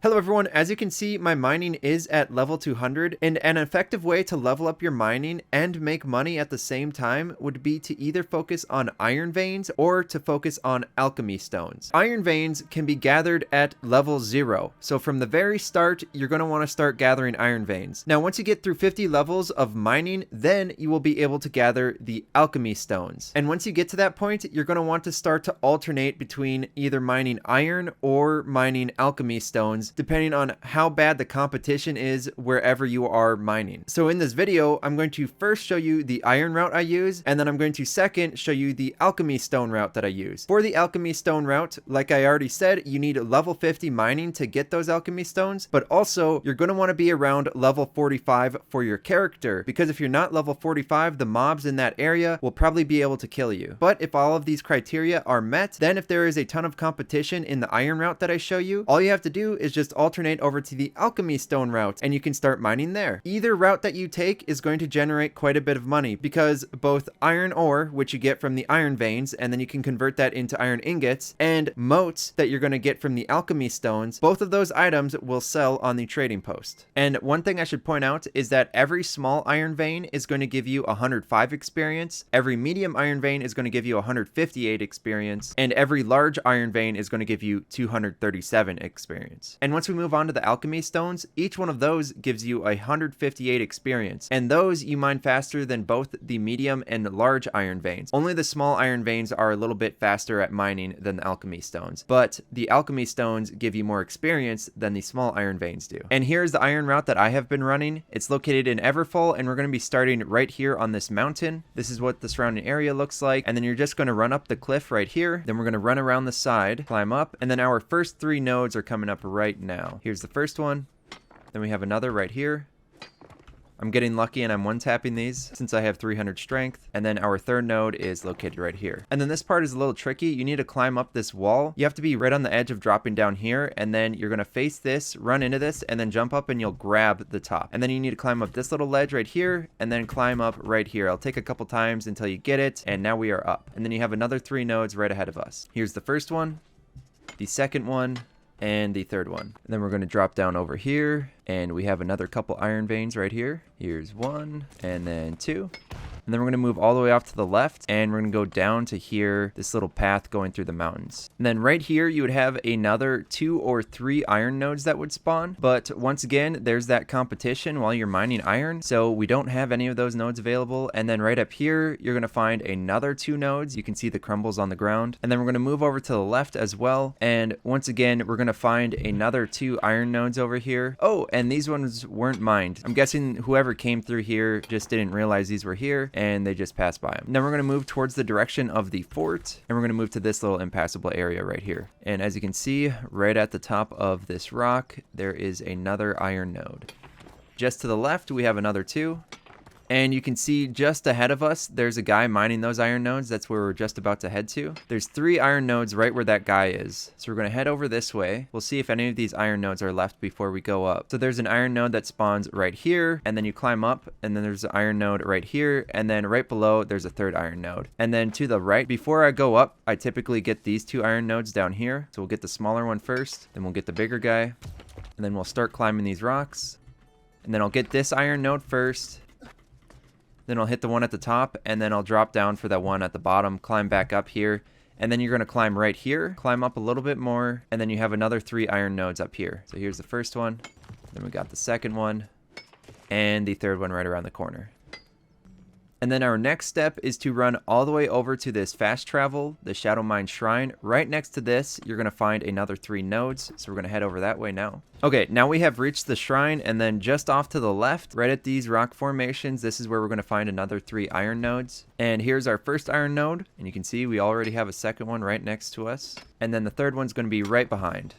Hello everyone, as you can see, my mining is at level 200, and an effective way to level up your mining and make money at the same time would be to either focus on iron veins or to focus on alchemy stones. Iron veins can be gathered at level 0, so from the very start, you're going to want to start gathering iron veins. Now, once you get through 50 levels of mining, then you will be able to gather the alchemy stones. And once you get to that point, you're going to want to start to alternate between either mining iron or mining alchemy stones, depending on how bad the competition is wherever you are mining. So in this video, I'm going to first show you the iron route I use, and then I'm going to second show you the alchemy stone route that I use. For the alchemy stone route, like I already said, you need level 50 mining to get those alchemy stones, but also you're going to want to be around level 45 for your character, because if you're not level 45, the mobs in that area will probably be able to kill you. But if all of these criteria are met, then if there is a ton of competition in the iron route that I show you, all you have to do is just alternate over to the alchemy stone route and you can start mining there. Either route that you take is going to generate quite a bit of money, because both iron ore, which you get from the iron veins, and then you can convert that into iron ingots, and motes that you're going to get from the alchemy stones, both of those items will sell on the trading post. And one thing I should point out is that every small iron vein is going to give you 105 experience, every medium iron vein is going to give you 158 experience, and every large iron vein is going to give you 237 experience. And once we move on to the alchemy stones, each one of those gives you 158 experience, and those you mine faster than both the medium and large iron veins. Only the small iron veins are a little bit faster at mining than the alchemy stones, but the alchemy stones give you more experience than the small iron veins do. And here's the iron route that I have been running. It's located in Everfall, and we're going to be starting right here on this mountain. This is what the surrounding area looks like, and then you're just going to run up the cliff right here, then we're going to run around the side, climb up, and then our first 3 nodes are coming up right now. Here's the first one, then we have another right here. I'm getting lucky and I'm one-tapping these since I have 300 strength. And then our third node is located right here. And then this part is a little tricky. You need to climb up this wall. You have to be right on the edge of dropping down here. And then you're going to face this, run into this, and then jump up and you'll grab the top. And then you need to climb up this little ledge right here and then climb up right here. It'll take a couple times until you get it. And now we are up. And then you have another 3 nodes right ahead of us. Here's the first one, the second one, and the third one. And then we're going to drop down over here, and we have another couple iron veins right here. Here's 1, and then 2. And then we're going to move all the way off to the left, and we're going to go down to here, this little path going through the mountains. And then right here, you would have another 2 or 3 iron nodes that would spawn. But once again, there's that competition while you're mining iron, so we don't have any of those nodes available. And then right up here, you're going to find another 2 nodes. You can see the crumbles on the ground. And then we're going to move over to the left as well. And once again, we're going to find another 2 iron nodes over here. Oh, and these ones weren't mined. I'm guessing whoever came through here just didn't realize these were here, and they just passed by them. Then we're going to move towards the direction of the fort, and we're going to move to this little impassable area right here. And as you can see, right at the top of this rock, there is another iron node. Just to the left, we have another 2. And you can see just ahead of us, there's a guy mining those iron nodes. That's where we're just about to head to. There's 3 iron nodes right where that guy is. So we're going to head over this way. We'll see if any of these iron nodes are left before we go up. So there's an iron node that spawns right here, and then you climb up, and then there's an iron node right here, and then right below, there's a 3rd iron node. And then to the right, before I go up, I typically get these 2 iron nodes down here. So we'll get the smaller one first, then we'll get the bigger guy, and then we'll start climbing these rocks. And then I'll get this iron node first. Then I'll hit the one at the top, and then I'll drop down for that one at the bottom, climb back up here, and then you're going to climb right here, climb up a little bit more, and then you have another 3 iron nodes up here. So here's the first one, then we got the second one, and the third one right around the corner. And then our next step is to run all the way over to this fast travel, the Shadow Mine Shrine. Right next to this, you're going to find another 3 nodes. So we're going to head over that way now. Okay, now we have reached the shrine, and then just off to the left, right at these rock formations, this is where we're going to find another 3 iron nodes. And here's our first iron node, and you can see we already have a second one right next to us. And then the third one's going to be right behind.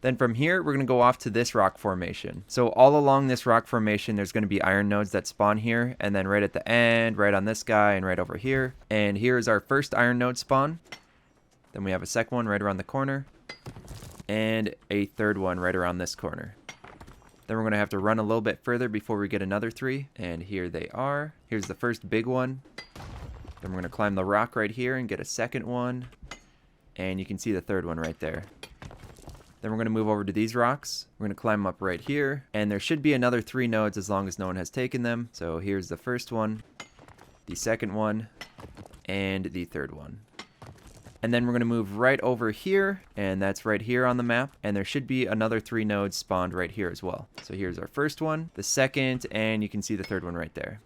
Then from here, we're going to go off to this rock formation. So all along this rock formation, there's going to be iron nodes that spawn here. And then right at the end, right on this guy, and right over here. And here's our first iron node spawn. Then we have a second one right around the corner. And a third one right around this corner. Then we're going to have to run a little bit further before we get another 3. And here they are. Here's the first big one. Then we're going to climb the rock right here and get a second one. And you can see the third one right there. Then we're going to move over to these rocks. We're going to climb up right here. And there should be another 3 nodes as long as no one has taken them. So here's the first one, the second one, and the third one. And then we're going to move right over here, and that's right here on the map. And there should be another 3 nodes spawned right here as well. So here's our first one, the second, and you can see the third one right there.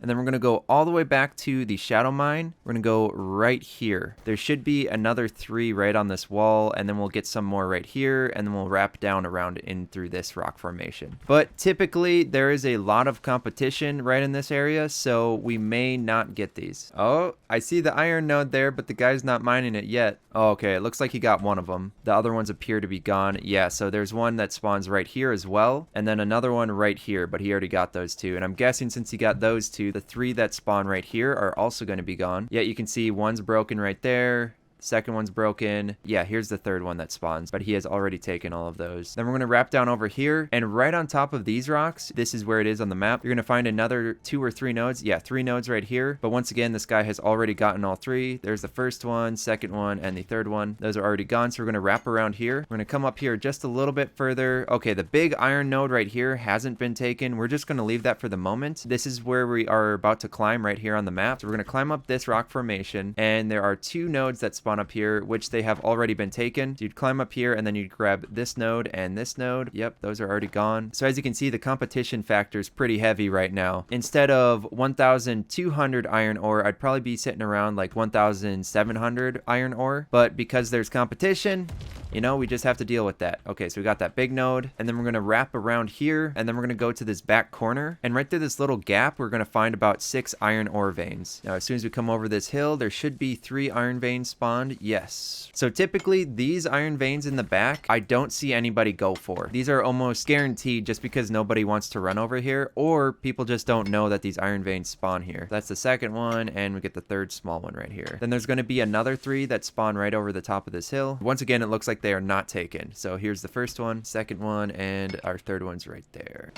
And then we're going to go all the way back to the shadow mine. We're going to go right here. There should be another 3 right on this wall, and then we'll get some more right here, and then we'll wrap down around in through this rock formation. But typically, there is a lot of competition right in this area, so we may not get these. Oh, I see the iron node there, but the guy's not mining it yet. Oh, okay, it looks like he got one of them. The other ones appear to be gone. Yeah, so there's one that spawns right here as well, and then another one right here, but he already got those 2. And I'm guessing since he got those 2, the 3 that spawn right here are also going to be gone. Yet you can see one's broken right there. Second one's broken. Yeah, here's the third one that spawns, but he has already taken all of those. Then we're going to wrap down over here, and right on top of these rocks, this is where it is on the map. You're going to find another 2 or 3 nodes. Yeah, 3 nodes right here. But once again, this guy has already gotten all 3. There's the first one, second one, and the third one. Those are already gone, so we're going to wrap around here. We're going to come up here just a little bit further. Okay, the big iron node right here hasn't been taken. We're just going to leave that for the moment. This is where we are about to climb right here on the map. So we're going to climb up this rock formation, and there are 2 nodes that spawn up here, which they have already been taken. So you'd climb up here, and then you'd grab this node and this node. Yep, those are already gone. So as you can see, the competition factor is pretty heavy right now. Instead of 1,200 iron ore, I'd probably be sitting around like 1,700 iron ore. But because there's competition, you know, we just have to deal with that. Okay, so we got that big node, and then we're going to wrap around here, and then we're going to go to this back corner, and right through this little gap, we're going to find about 6 iron ore veins. Now, as soon as we come over this hill, there should be 3 iron veins spawned. Yes. So typically, these iron veins in the back, I don't see anybody go for. These are almost guaranteed just because nobody wants to run over here, or people just don't know that these iron veins spawn here. That's the second one, and we get the third small one right here. Then there's going to be another 3 that spawn right over the top of this hill. Once again, it looks like they are not taken. So here's the first one, second one, and our third one's right there.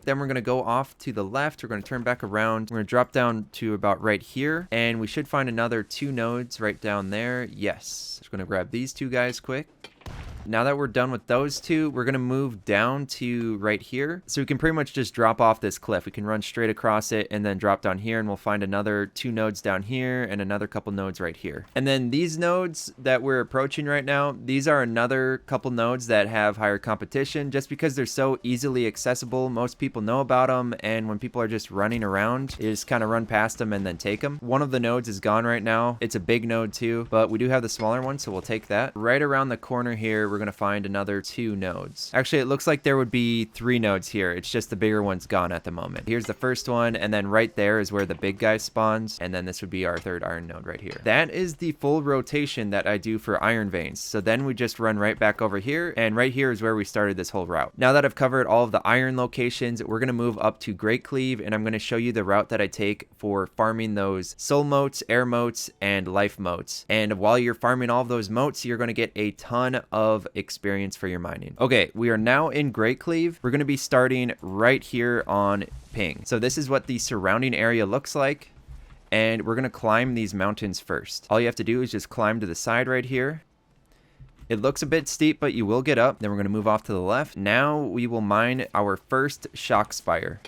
Then we're going to go off to the left. We're going to turn back around. We're going to drop down to about right here, and we should find another 2 nodes right down there. Yes. Just going to grab these 2 guys quick. Now that we're done with those 2, we're going to move down to right here. So we can pretty much just drop off this cliff. We can run straight across it and then drop down here, and we'll find another 2 nodes down here and another couple nodes right here. And then these nodes that we're approaching right now, these are another couple nodes that have higher competition just because they're so easily accessible. Most people know about them, and when people are just running around, you just kind of run past them and then take them. One of the nodes is gone right now. It's a big node too, but we do have the smaller one, so we'll take that. Right around the corner here, we're going to find another 2 nodes. Actually, it looks like there would be 3 nodes here. It's just the bigger one's gone at the moment. Here's the first one, and then right there is where the big guy spawns, and then this would be our 3rd iron node right here. That is the full rotation that I do for iron veins. So then we just run right back over here, and right here is where we started this whole route. Now that I've covered all of the iron locations, we're going to move up to Great Cleave, and I'm going to show you the route that I take for farming those soul motes, air motes, and life motes. And while you're farming all of those motes, you're going to get a ton of experience for your mining. Okay, we are now in Great Cleave. We're going to be starting right here on Ping. So this is what the surrounding area looks like, and we're going to climb these mountains first. All you have to do is just climb to the side right here. It looks a bit steep, but you will get up. Then we're going to move off to the left. Now we will mine our first shock spire.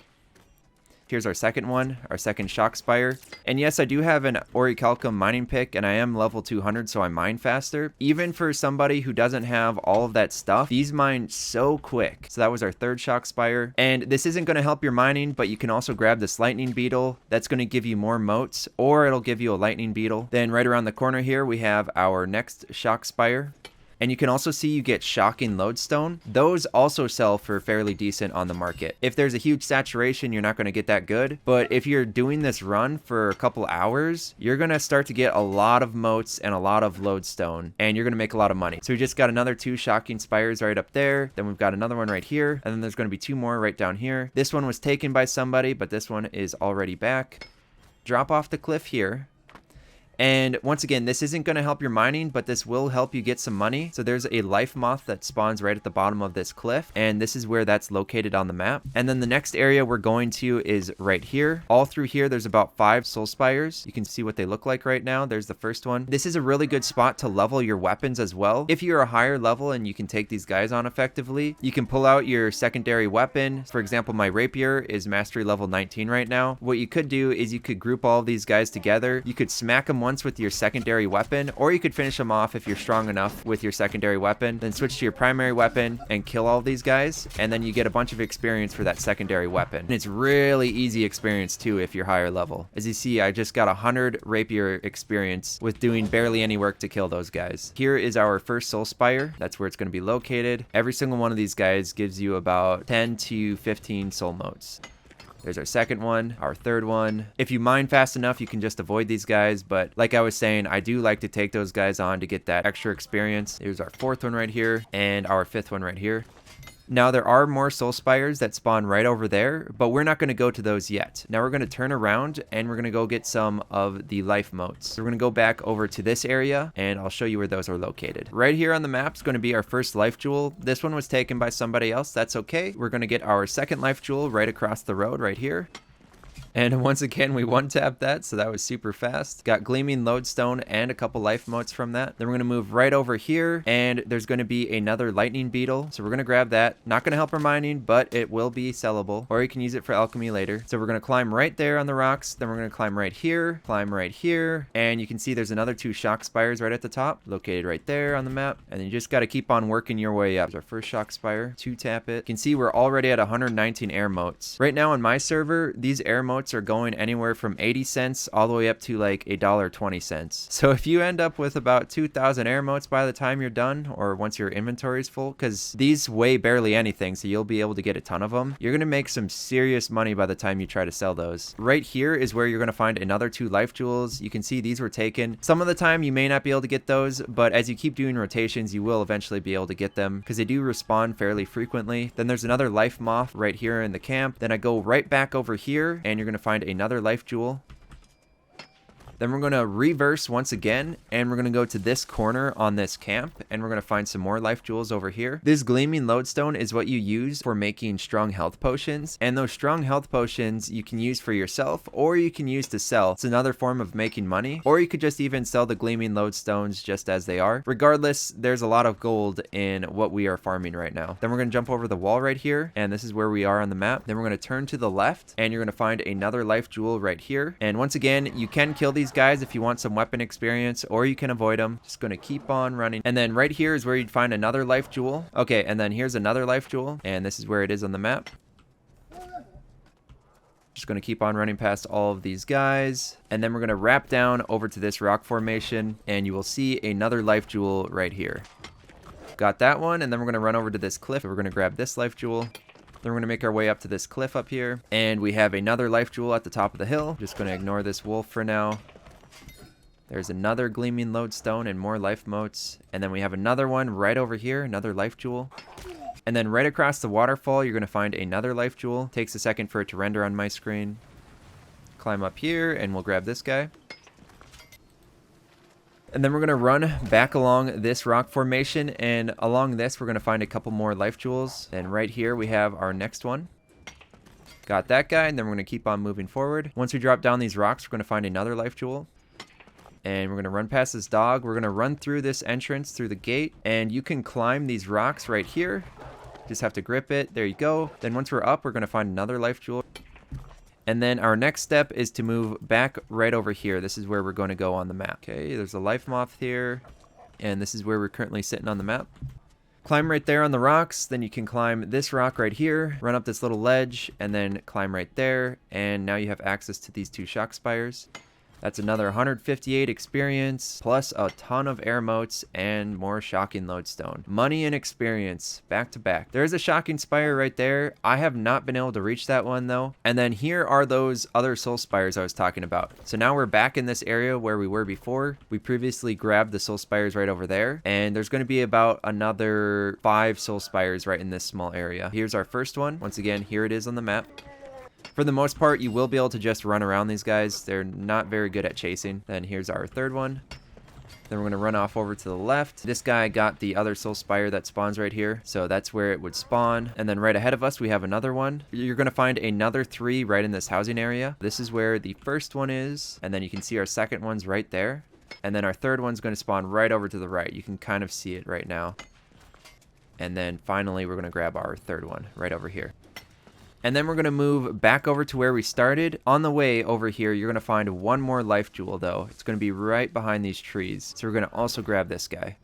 Here's our second one, our second shock spire. And yes, I do have an orichalcum mining pick, and I am level 200, so I mine faster. Even for somebody who doesn't have all of that stuff, these mine so quick. So that was our 3rd shock spire. And this isn't going to help your mining, but you can also grab this lightning beetle. That's going to give you more motes, or it'll give you a lightning beetle. Then right around the corner here, we have our next shock spire. And you can also see you get shocking lodestone. Those also sell for fairly decent on the market. If there's a huge saturation, you're not going to get that good. But if you're doing this run for a couple hours, you're going to start to get a lot of motes and a lot of lodestone, and you're going to make a lot of money. So we just got another 2 shocking spires right up there. Then we've got another one right here. And then there's going to be 2 more right down here. This one was taken by somebody, but this one is already back. Drop off the cliff here. And once again, this isn't going to help your mining, but this will help you get some money. So there's a life moth that spawns right at the bottom of this cliff, and this is where that's located on the map. And then the next area we're going to is right here. All through here, there's about 5 soul spires. You can see what they look like right now. There's the first one. This is a really good spot to level your weapons as well. If you're a higher level and you can take these guys on effectively, you can pull out your secondary weapon. For example, my rapier is mastery level 19 right now. What you could do is you could group all of these guys together. You could smack them once with your secondary weapon, or you could finish them off if you're strong enough with your secondary weapon, then switch to your primary weapon and kill all these guys, and then you get a bunch of experience for that secondary weapon. And it's really easy experience too if you're higher level. As you see, I just got 100 rapier experience with doing barely any work to kill those guys. Here is our first soul spire. That's where it's going to be located. Every single one of these guys gives you about 10 to 15 soul motes. There's our second one, our third one. If you mine fast enough, you can just avoid these guys. But like I was saying, I do like to take those guys on to get that extra experience. Here's our fourth one right here and our fifth one right here. Now there are more soul spires that spawn right over there, but we're not going to go to those yet. Now we're going to turn around and we're going to go get some of the life motes. So we're going to go back over to this area and I'll show you where those are located. Right here on the map is going to be our first life jewel. This one was taken by somebody else. That's okay. We're going to get our second life jewel right across the road right here. And once again, we one-tapped that, so that was super fast. Got Gleaming Lodestone and a couple life motes from that. Then we're going to move right over here, and there's going to be another Lightning Beetle. So we're going to grab that. Not going to help our mining, but it will be sellable, or you can use it for alchemy later. So we're going to climb right there on the rocks. Then we're going to climb right here, and you can see there's another 2 shock spires right at the top, located right there on the map. And then you just got to keep on working your way up. There's our first shock spire. 2-tap it. You can see we're already at 119 air motes. Right now on my server, these air motes are going anywhere from 80 cents all the way up to like $1.20. So if you end up with about 2,000 air motes by the time you're done, or once your inventory is full, because these weigh barely anything, so you'll be able to get a ton of them, you're going to make some serious money by the time you try to sell those. Right here is where you're going to find another 2 life jewels. You can see these were taken. Some of the time you may not be able to get those, but as you keep doing rotations, you will eventually be able to get them because they do respawn fairly frequently. Then there's another life moth right here in the camp. Then I go right back over here and you're going to find another life jewel. Then we're going to reverse once again, and we're going to go to this corner on this camp, and we're going to find some more life jewels over here. This Gleaming Lodestone is what you use for making strong health potions, and those strong health potions you can use for yourself, or you can use to sell. It's another form of making money, or you could just even sell the Gleaming Lodestones just as they are. Regardless, there's a lot of gold in what we are farming right now. Then we're going to jump over the wall right here, and this is where we are on the map. Then we're going to turn to the left, and you're going to find another life jewel right here. And once again, you can kill these guys if you want some weapon experience, or you can avoid them. Just going to keep on running. And then right here is where you'd find another life jewel. Okay, and then here's another life jewel, and this is where it is on the map. Just going to keep on running past all of these guys, and then we're going to wrap down over to this rock formation, and you will see another life jewel right here. Got that one, and then we're going to run over to this cliff. We're going to grab this life jewel. Then we're going to make our way up to this cliff up here, and we have another life jewel at the top of the hill. Just going to ignore this wolf for now. There's another Gleaming Lodestone and more life motes. And then we have another one right over here, another life jewel. And then right across the waterfall, you're going to find another life jewel. Takes a second for it to render on my screen. Climb up here, and we'll grab this guy. And then we're going to run back along this rock formation, and along this, we're going to find a couple more life jewels. And right here, we have our next one. Got that guy, and then we're going to keep on moving forward. Once we drop down these rocks, we're going to find another life jewel. And we're going to run past this dog. We're going to run through this entrance, through the gate. And you can climb these rocks right here. Just have to grip it. There you go. Then once we're up, we're going to find another life jewel. And then our next step is to move back right over here. This is where we're going to go on the map. Okay, there's a life moth here. And this is where we're currently sitting on the map. Climb right there on the rocks. Then you can climb this rock right here. Run up this little ledge. And then climb right there. And now you have access to these 2 shock spires. That's another 158 experience, plus a ton of air motes and more shocking lodestone. Money and experience, back to back. There's a shocking spire right there. I have not been able to reach that one though. And then here are those other soul spires I was talking about. So now we're back in this area where we were before. We previously grabbed the soul spires right over there. And there's going to be about another 5 soul spires right in this small area. Here's our first one. Once again, here it is on the map. For the most part, you will be able to just run around these guys. They're not very good at chasing. Then here's our third one. Then we're going to run off over to the left. This guy got the other soul spire that spawns right here. So that's where it would spawn. And then right ahead of us, we have another one. You're going to find another 3 right in this housing area. This is where the first one is. And then you can see our second one's right there. And then our third one's going to spawn right over to the right. You can kind of see it right now. And then finally, we're going to grab our third one right over here. And then we're going to move back over to where we started. On the way over here, you're going to find one more life jewel, though. It's going to be right behind these trees. So we're going to also grab this guy.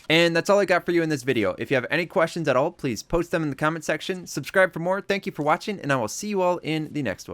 And that's all I got for you in this video. If you have any questions at all, please post them in the comment section. Subscribe for more. Thank you for watching, and I will see you all in the next one.